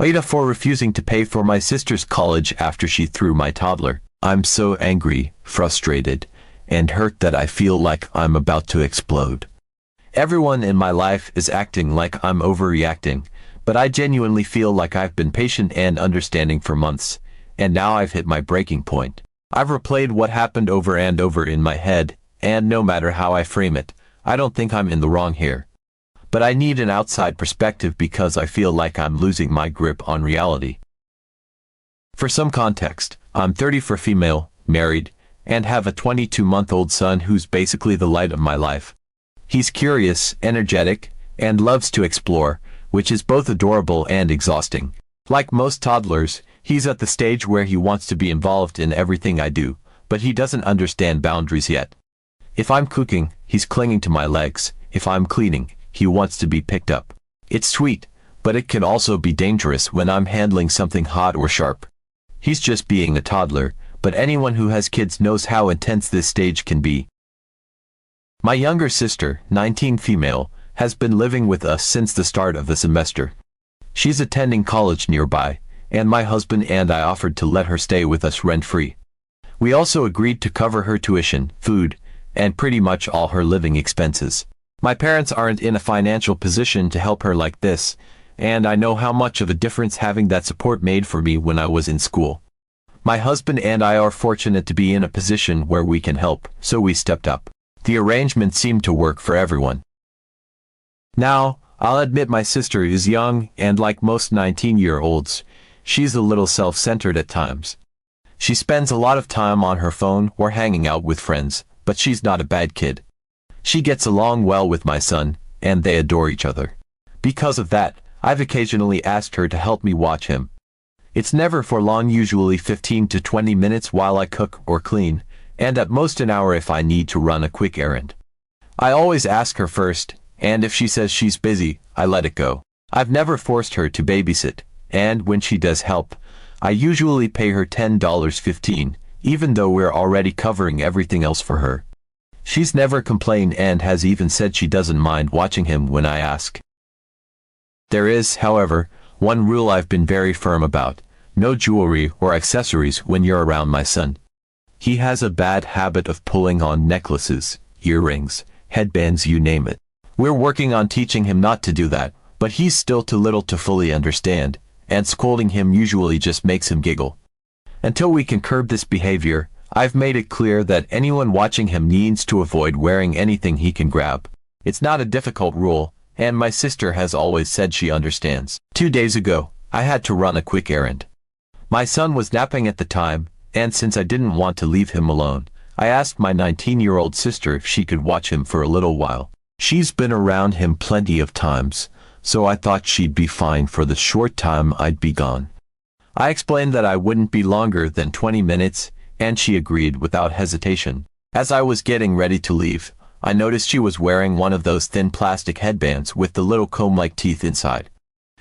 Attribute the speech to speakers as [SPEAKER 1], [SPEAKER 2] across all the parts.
[SPEAKER 1] AITA for refusing to pay for my sister's college after she threw my toddler. I'm so angry, frustrated, and hurt that I feel like I'm about to explode. Everyone in my life is acting like I'm overreacting, but I genuinely feel like I've been patient and understanding for months, and now I've hit my breaking point. I've replayed what happened over and over in my head, and no matter how I frame it, I don't think I'm in the wrong here. But I need an outside perspective because I feel like I'm losing my grip on reality. For some context, I'm 34 female, married, and have a 22-month-old son who's basically the light of my life. He's curious, energetic, and loves to explore, which is both adorable and exhausting. Like most toddlers, he's at the stage where he wants to be involved in everything I do, but he doesn't understand boundaries yet. If I'm cooking, he's clinging to my legs. If I'm cleaning, he wants to be picked up. It's sweet, but it can also be dangerous when I'm handling something hot or sharp. He's just being a toddler, but anyone who has kids knows how intense this stage can be. My younger sister, 19 female, has been living with us since the start of the semester. She's attending college nearby, and my husband and I offered to let her stay with us rent-free. We also agreed to cover her tuition, food, and pretty much all her living expenses. My parents aren't in a financial position to help her like this, and I know how much of a difference having that support made for me when I was in school. My husband and I are fortunate to be in a position where we can help, so we stepped up. The arrangement seemed to work for everyone. Now, I'll admit my sister is young, and like most 19-year-olds, she's a little self-centered at times. She spends a lot of time on her phone or hanging out with friends, but she's not a bad kid. She gets along well with my son, and they adore each other. Because of that, I've occasionally asked her to help me watch him. It's never for long, usually 15 to 20 minutes while I cook or clean, and at most an hour if I need to run a quick errand. I always ask her first, and if she says she's busy, I let it go. I've never forced her to babysit, and when she does help, I usually pay her $10.15, even though we're already covering everything else for her. She's never complained and has even said she doesn't mind watching him when I ask. There is, however, one rule I've been very firm about: no jewelry or accessories when you're around my son. He has a bad habit of pulling on necklaces, earrings, headbands, you name it. We're working on teaching him not to do that, but he's still too little to fully understand, and scolding him usually just makes him giggle. Until we can curb this behavior, I've made it clear that anyone watching him needs to avoid wearing anything he can grab. It's not a difficult rule, and my sister has always said she understands. 2 days ago, I had to run a quick errand. My son was napping at the time, and since I didn't want to leave him alone, I asked my 19-year-old sister if she could watch him for a little while. She's been around him plenty of times, so I thought she'd be fine for the short time I'd be gone. I explained that I wouldn't be longer than 20 minutes, and she agreed without hesitation. As I was getting ready to leave, I noticed she was wearing one of those thin plastic headbands with the little comb-like teeth inside.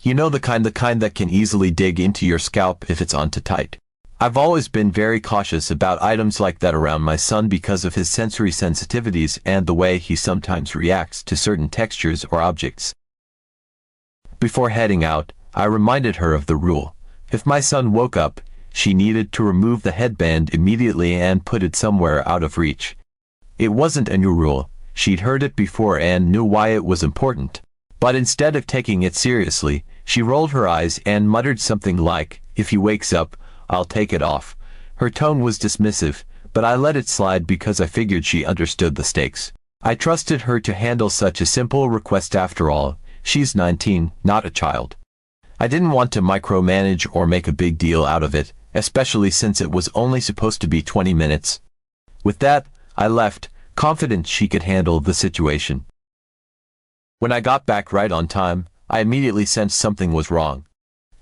[SPEAKER 1] You know, the kind that can easily dig into your scalp if it's on too tight. I've always been very cautious about items like that around my son because of his sensory sensitivities and the way he sometimes reacts to certain textures or objects. Before heading out, I reminded her of the rule. If my son woke up, she needed to remove the headband immediately and put it somewhere out of reach. It wasn't a new rule. She'd heard it before and knew why it was important. But instead of taking it seriously, she rolled her eyes and muttered something like, "If he wakes up, I'll take it off." Her tone was dismissive, but I let it slide because I figured she understood the stakes. I trusted her to handle such a simple request after all. She's 19, not a child. I didn't want to micromanage or make a big deal out of it, especially since it was only supposed to be 20 minutes. With that, I left, confident she could handle the situation. When I got back right on time, I immediately sensed something was wrong.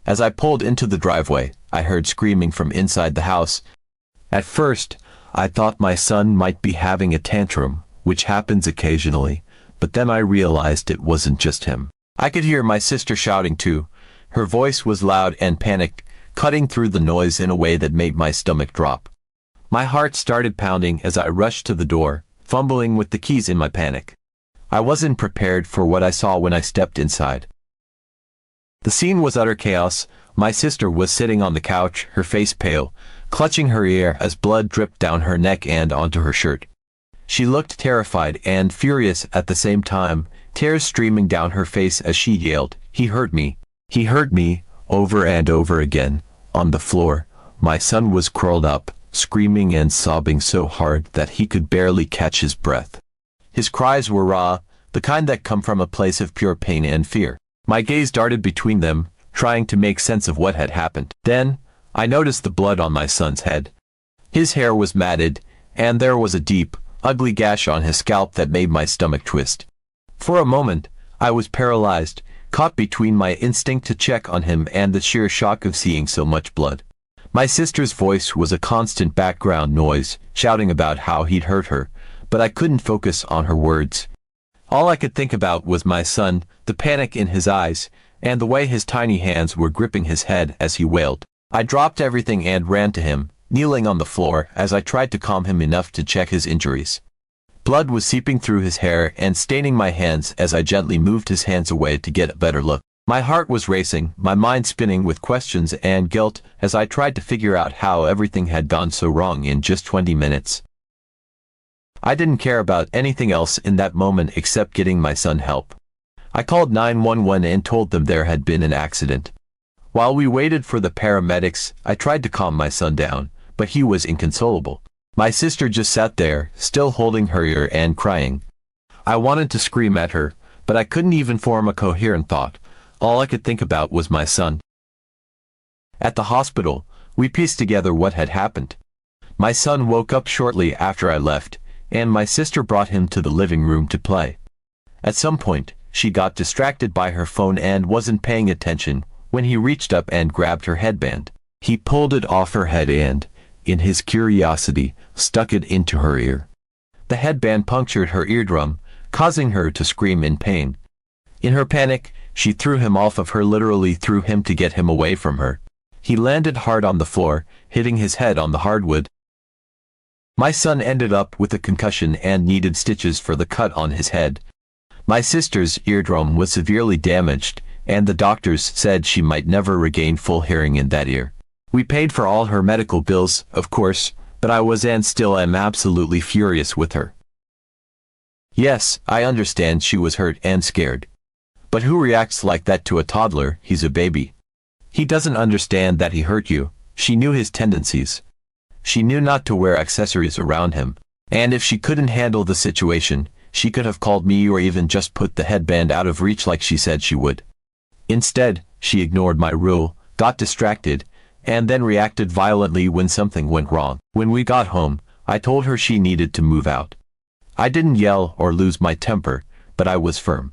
[SPEAKER 1] As I pulled into the driveway, I heard screaming from inside the house. At first, I thought my son might be having a tantrum, which happens occasionally, but then I realized it wasn't just him. I could hear my sister shouting too. Her voice was loud and panicked, cutting through the noise in a way that made my stomach drop. My heart started pounding as I rushed to the door, fumbling with the keys in my panic. I wasn't prepared for what I saw when I stepped inside. The scene was utter chaos. My sister was sitting on the couch, her face pale, clutching her ear as blood dripped down her neck and onto her shirt. She looked terrified and furious at the same time, tears streaming down her face as she yelled, "He hurt me! He hurt me!" over and over again. On the floor, my son was curled up, screaming and sobbing so hard that he could barely catch his breath. His cries were raw, the kind that come from a place of pure pain and fear. My gaze darted between them, trying to make sense of what had happened. Then, I noticed the blood on my son's head. His hair was matted, and there was a deep, ugly gash on his scalp that made my stomach twist. For a moment, I was paralyzed, caught between my instinct to check on him and the sheer shock of seeing so much blood. My sister's voice was a constant background noise, shouting about how he'd hurt her, but I couldn't focus on her words. All I could think about was my son, the panic in his eyes, and the way his tiny hands were gripping his head as he wailed. I dropped everything and ran to him, kneeling on the floor as I tried to calm him enough to check his injuries. Blood was seeping through his hair and staining my hands as I gently moved his hands away to get a better look. My heart was racing, my mind spinning with questions and guilt as I tried to figure out how everything had gone so wrong in just 20 minutes. I didn't care about anything else in that moment except getting my son help. I called 911 and told them there had been an accident. While we waited for the paramedics, I tried to calm my son down, but he was inconsolable. My sister just sat there, still holding her ear and crying. I wanted to scream at her, but I couldn't even form a coherent thought. All I could think about was my son. At the hospital, we pieced together what had happened. My son woke up shortly after I left, and my sister brought him to the living room to play. At some point, she got distracted by her phone and wasn't paying attention when he reached up and grabbed her headband. He pulled it off her head and, in his curiosity, stuck it into her ear. The headband punctured her eardrum, causing her to scream in pain. In her panic, she threw him off of her, literally threw him to get him away from her. He landed hard on the floor, hitting his head on the hardwood. My son ended up with a concussion and needed stitches for the cut on his head. My sister's eardrum was severely damaged, and the doctors said she might never regain full hearing in that ear. We paid for all her medical bills, of course, but I was and still am absolutely furious with her. Yes, I understand she was hurt and scared. But who reacts like that to a toddler? He's a baby. He doesn't understand that he hurt you. She knew his tendencies. She knew not to wear accessories around him. And if she couldn't handle the situation, she could have called me or even just put the headband out of reach like she said she would. Instead, she ignored my rule, got distracted, and then reacted violently when something went wrong. When we got home, I told her she needed to move out. I didn't yell or lose my temper, but I was firm.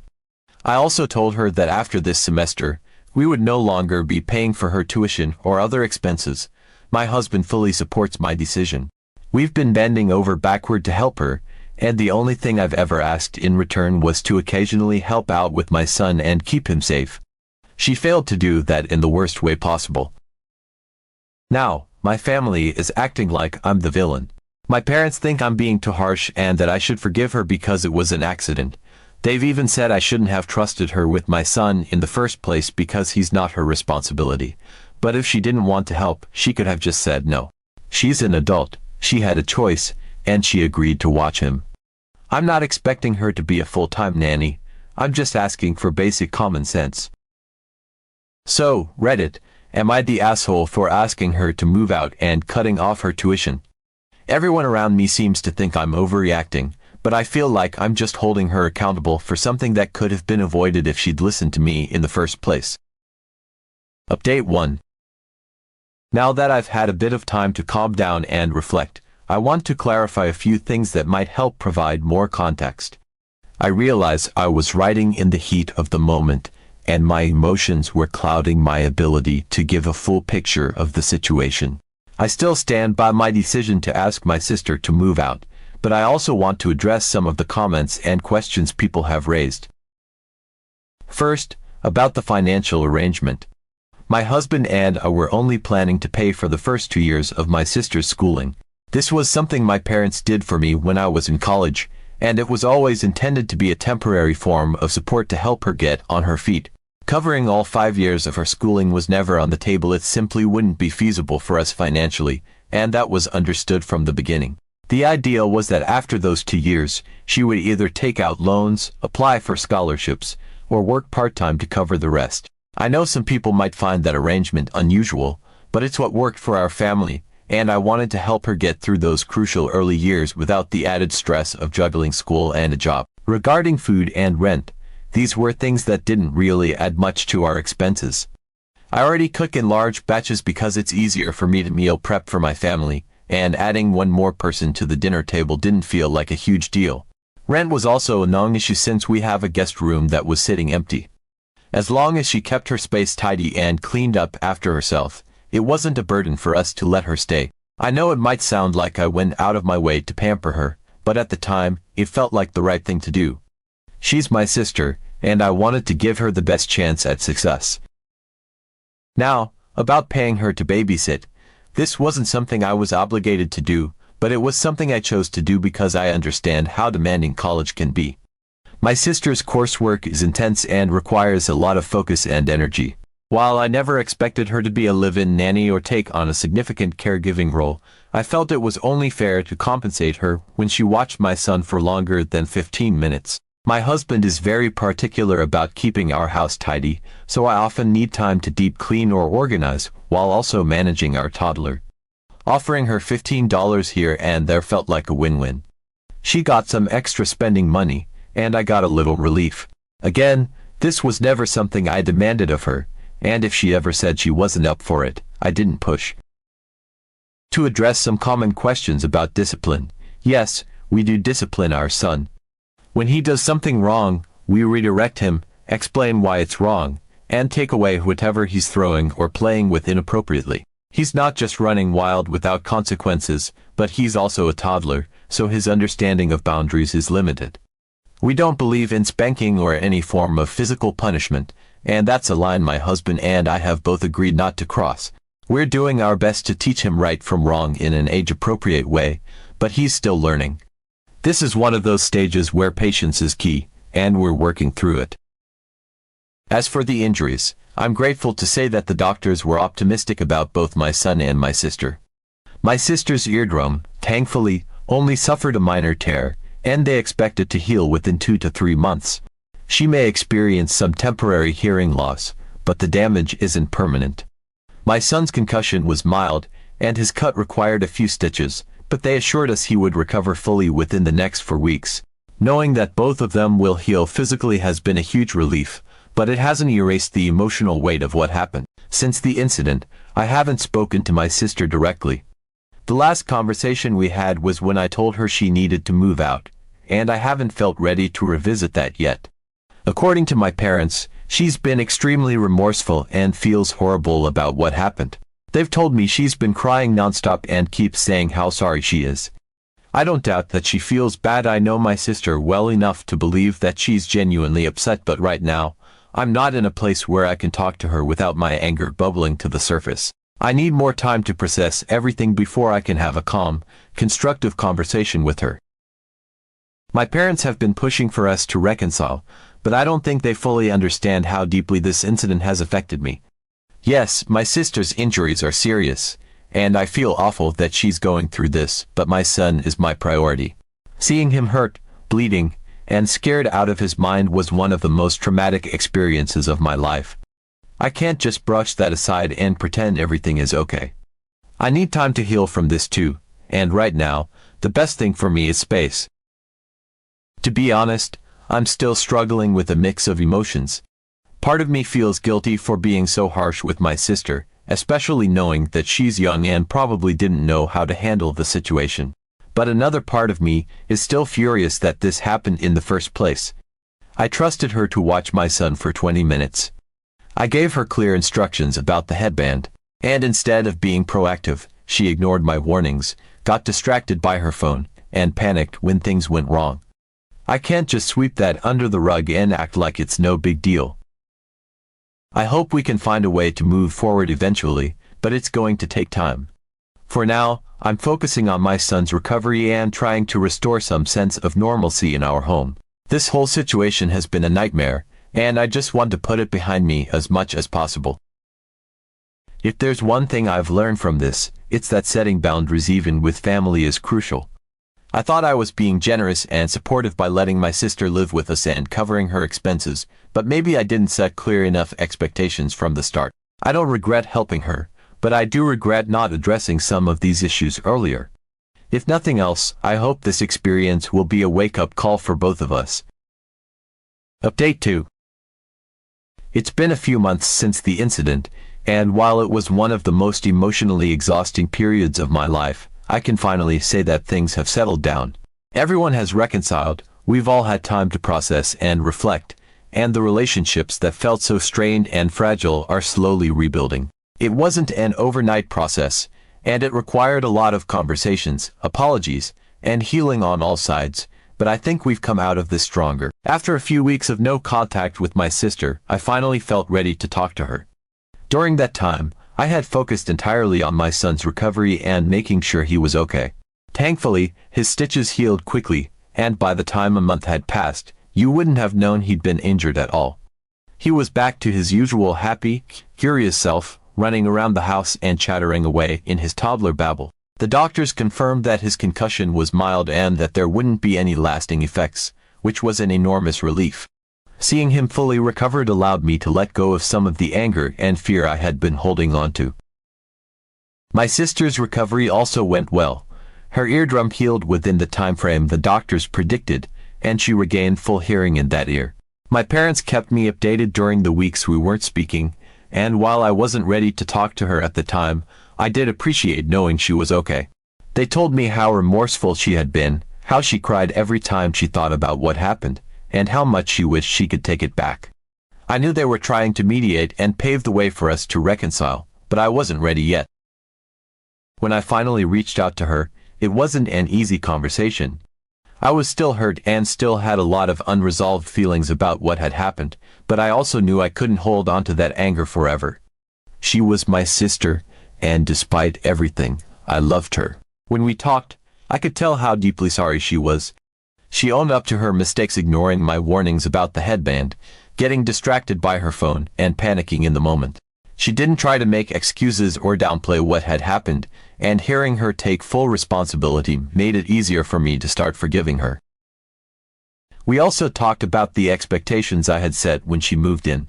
[SPEAKER 1] I also told her that after this semester, we would no longer be paying for her tuition or other expenses. My husband fully supports my decision. We've been bending over backward to help her, and the only thing I've ever asked in return was to occasionally help out with my son and keep him safe. She failed to do that in the worst way possible. Now, my family is acting like I'm the villain. My parents think I'm being too harsh and that I should forgive her because it was an accident. They've even said I shouldn't have trusted her with my son in the first place because he's not her responsibility. But if she didn't want to help, she could have just said no. She's an adult, she had a choice, and she agreed to watch him. I'm not expecting her to be a full-time nanny. I'm just asking for basic common sense. So, Reddit, am I the asshole for asking her to move out and cutting off her tuition? Everyone around me seems to think I'm overreacting, but I feel like I'm just holding her accountable for something that could have been avoided if she'd listened to me in the first place. Update 1. Now that I've had a bit of time to calm down and reflect, I want to clarify a few things that might help provide more context. I realize I was writing in the heat of the moment, and my emotions were clouding my ability to give a full picture of the situation. I still stand by my decision to ask my sister to move out, but I also want to address some of the comments and questions people have raised. First, about the financial arrangement. My husband and I were only planning to pay for the first 2 years of my sister's schooling. This was something my parents did for me when I was in college, and it was always intended to be a temporary form of support to help her get on her feet. Covering all 5 years of her schooling was never on the table. It simply wouldn't be feasible for us financially, and that was understood from the beginning. The idea was that after those 2 years, she would either take out loans, apply for scholarships, or work part-time to cover the rest. I know some people might find that arrangement unusual, but it's what worked for our family, and I wanted to help her get through those crucial early years without the added stress of juggling school and a job. Regarding food and rent, these were things that didn't really add much to our expenses. I already cook in large batches because it's easier for me to meal prep for my family, and adding one more person to the dinner table didn't feel like a huge deal. Rent was also a non-issue since we have a guest room that was sitting empty. As long as she kept her space tidy and cleaned up after herself, it wasn't a burden for us to let her stay. I know it might sound like I went out of my way to pamper her, but at the time, it felt like the right thing to do. She's my sister, and I wanted to give her the best chance at success. Now, about paying her to babysit. This wasn't something I was obligated to do, but it was something I chose to do because I understand how demanding college can be. My sister's coursework is intense and requires a lot of focus and energy. While I never expected her to be a live-in nanny or take on a significant caregiving role, I felt it was only fair to compensate her when she watched my son for longer than 15 minutes. My husband is very particular about keeping our house tidy, so I often need time to deep clean or organize while also managing our toddler. Offering her $15 here and there felt like a win-win. She got some extra spending money, and I got a little relief. Again, this was never something I demanded of her, and if she ever said she wasn't up for it, I didn't push. To address some common questions about discipline, yes, we do discipline our son. When he does something wrong, we redirect him, explain why it's wrong, and take away whatever he's throwing or playing with inappropriately. He's not just running wild without consequences, but he's also a toddler, so his understanding of boundaries is limited. We don't believe in spanking or any form of physical punishment, and that's a line my husband and I have both agreed not to cross. We're doing our best to teach him right from wrong in an age-appropriate way, but he's still learning. This is one of those stages where patience is key, and we're working through it. As for the injuries, I'm grateful to say that the doctors were optimistic about both my son and my sister. My sister's eardrum, thankfully, only suffered a minor tear, and they expect it to heal within 2 to 3 months. She may experience some temporary hearing loss, but the damage isn't permanent. My son's concussion was mild, and his cut required a few stitches, but they assured us he would recover fully within the next 4 weeks. Knowing that both of them will heal physically has been a huge relief, but it hasn't erased the emotional weight of what happened. Since the incident, I haven't spoken to my sister directly. The last conversation we had was when I told her she needed to move out, and I haven't felt ready to revisit that yet. According to my parents, she's been extremely remorseful and feels horrible about what happened. They've told me she's been crying nonstop and keeps saying how sorry she is. I don't doubt that she feels bad. I know my sister well enough to believe that she's genuinely upset, but right now, I'm not in a place where I can talk to her without my anger bubbling to the surface. I need more time to process everything before I can have a calm, constructive conversation with her. My parents have been pushing for us to reconcile, but I don't think they fully understand how deeply this incident has affected me. Yes, my sister's injuries are serious, and I feel awful that she's going through this, but my son is my priority. Seeing him hurt, bleeding, and scared out of his mind was one of the most traumatic experiences of my life. I can't just brush that aside and pretend everything is okay. I need time to heal from this too, and right now, the best thing for me is space. To be honest, I'm still struggling with a mix of emotions. Part of me feels guilty for being so harsh with my sister, especially knowing that she's young and probably didn't know how to handle the situation. But another part of me is still furious that this happened in the first place. I trusted her to watch my son for 20 minutes. I gave her clear instructions about the headband, and instead of being proactive, she ignored my warnings, got distracted by her phone, and panicked when things went wrong. I can't just sweep that under the rug and act like it's no big deal. I hope we can find a way to move forward eventually, but it's going to take time. For now, I'm focusing on my son's recovery and trying to restore some sense of normalcy in our home. This whole situation has been a nightmare, and I just want to put it behind me as much as possible. If there's one thing I've learned from this, it's that setting boundaries even with family is crucial. I thought I was being generous and supportive by letting my sister live with us and covering her expenses, but maybe I didn't set clear enough expectations from the start. I don't regret helping her, but I do regret not addressing some of these issues earlier. If nothing else, I hope this experience will be a wake-up call for both of us. Update 2. It's been a few months since the incident, and while it was one of the most emotionally exhausting periods of my life, I can finally say that things have settled down. Everyone has reconciled, we've all had time to process and reflect, and the relationships that felt so strained and fragile are slowly rebuilding. It wasn't an overnight process, and it required a lot of conversations, apologies, and healing on all sides, but I think we've come out of this stronger. After a few weeks of no contact with my sister, I finally felt ready to talk to her. During that time, I had focused entirely on my son's recovery and making sure he was okay. Thankfully, his stitches healed quickly, and by the time a month had passed, you wouldn't have known he'd been injured at all. He was back to his usual happy, curious self, running around the house and chattering away in his toddler babble. The doctors confirmed that his concussion was mild and that there wouldn't be any lasting effects, which was an enormous relief. Seeing him fully recovered allowed me to let go of some of the anger and fear I had been holding on to. My sister's recovery also went well. Her eardrum healed within the time frame the doctors predicted, and she regained full hearing in that ear. My parents kept me updated during the weeks we weren't speaking, and while I wasn't ready to talk to her at the time, I did appreciate knowing she was okay. They told me how remorseful she had been, how she cried every time she thought about what happened, and how much she wished she could take it back. I knew they were trying to mediate and pave the way for us to reconcile, but I wasn't ready yet. When I finally reached out to her, it wasn't an easy conversation. I was still hurt and still had a lot of unresolved feelings about what had happened, but I also knew I couldn't hold on to that anger forever. She was my sister, and despite everything, I loved her. When we talked, I could tell how deeply sorry she was. She owned up to her mistakes, ignoring my warnings about the headband, getting distracted by her phone, and panicking in the moment. She didn't try to make excuses or downplay what had happened, and hearing her take full responsibility made it easier for me to start forgiving her. We also talked about the expectations I had set when she moved in.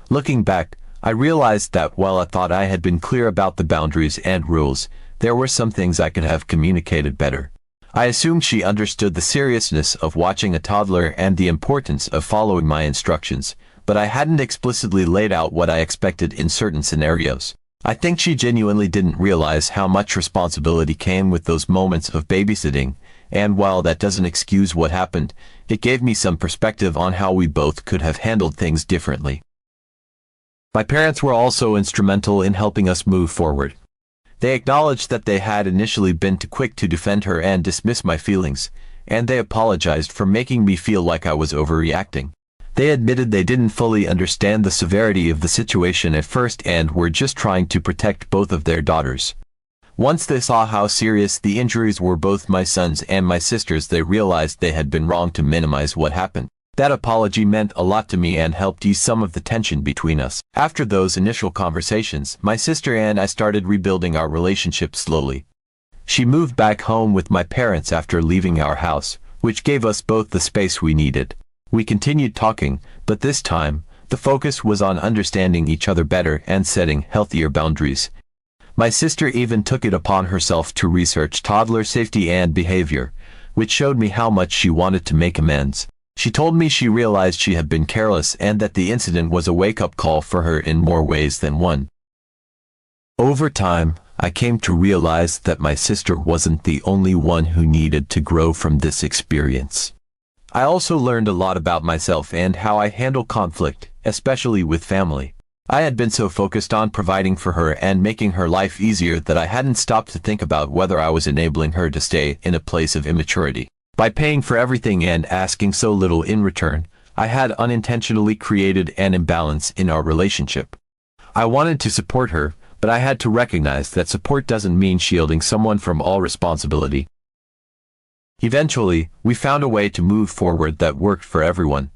[SPEAKER 1] Looking back, I realized that while I thought I had been clear about the boundaries and rules, there were some things I could have communicated better. I assumed she understood the seriousness of watching a toddler and the importance of following my instructions, but I hadn't explicitly laid out what I expected in certain scenarios. I think she genuinely didn't realize how much responsibility came with those moments of babysitting, and while that doesn't excuse what happened, it gave me some perspective on how we both could have handled things differently. My parents were also instrumental in helping us move forward. They acknowledged that they had initially been too quick to defend her and dismiss my feelings, and they apologized for making me feel like I was overreacting. They admitted they didn't fully understand the severity of the situation at first and were just trying to protect both of their daughters. Once they saw how serious the injuries were, both my son's and my sister's, they realized they had been wrong to minimize what happened. That apology meant a lot to me and helped ease some of the tension between us. After those initial conversations, my sister and I started rebuilding our relationship slowly. She moved back home with my parents after leaving our house, which gave us both the space we needed. We continued talking, but this time, the focus was on understanding each other better and setting healthier boundaries. My sister even took it upon herself to research toddler safety and behavior, which showed me how much she wanted to make amends. She told me she realized she had been careless and that the incident was a wake-up call for her in more ways than one. Over time, I came to realize that my sister wasn't the only one who needed to grow from this experience. I also learned a lot about myself and how I handle conflict, especially with family. I had been so focused on providing for her and making her life easier that I hadn't stopped to think about whether I was enabling her to stay in a place of immaturity. By paying for everything and asking so little in return, I had unintentionally created an imbalance in our relationship. I wanted to support her, but I had to recognize that support doesn't mean shielding someone from all responsibility. Eventually, we found a way to move forward that worked for everyone.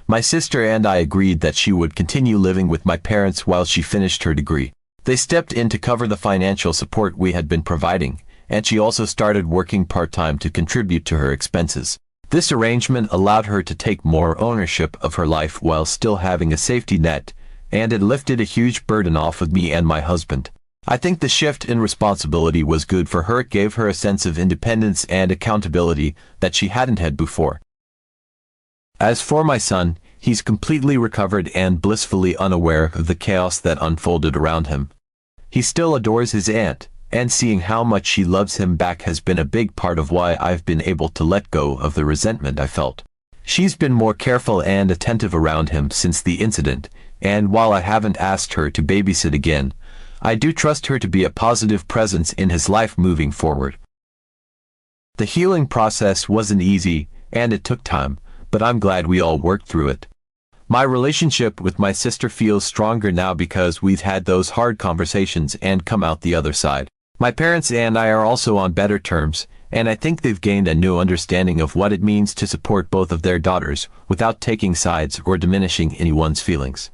[SPEAKER 1] My sister and I agreed that she would continue living with my parents while she finished her degree. They stepped in to cover the financial support we had been providing, and she also started working part-time to contribute to her expenses. This arrangement allowed her to take more ownership of her life while still having a safety net, and it lifted a huge burden off of me and my husband. I think the shift in responsibility was good for her. It gave her a sense of independence and accountability that she hadn't had before. As for my son, he's completely recovered and blissfully unaware of the chaos that unfolded around him. He still adores his aunt, and seeing how much she loves him back has been a big part of why I've been able to let go of the resentment I felt. She's been more careful and attentive around him since the incident, and while I haven't asked her to babysit again, I do trust her to be a positive presence in his life moving forward. The healing process wasn't easy, and it took time, but I'm glad we all worked through it. My relationship with my sister feels stronger now because we've had those hard conversations and come out the other side. My parents and I are also on better terms, and I think they've gained a new understanding of what it means to support both of their daughters without taking sides or diminishing anyone's feelings.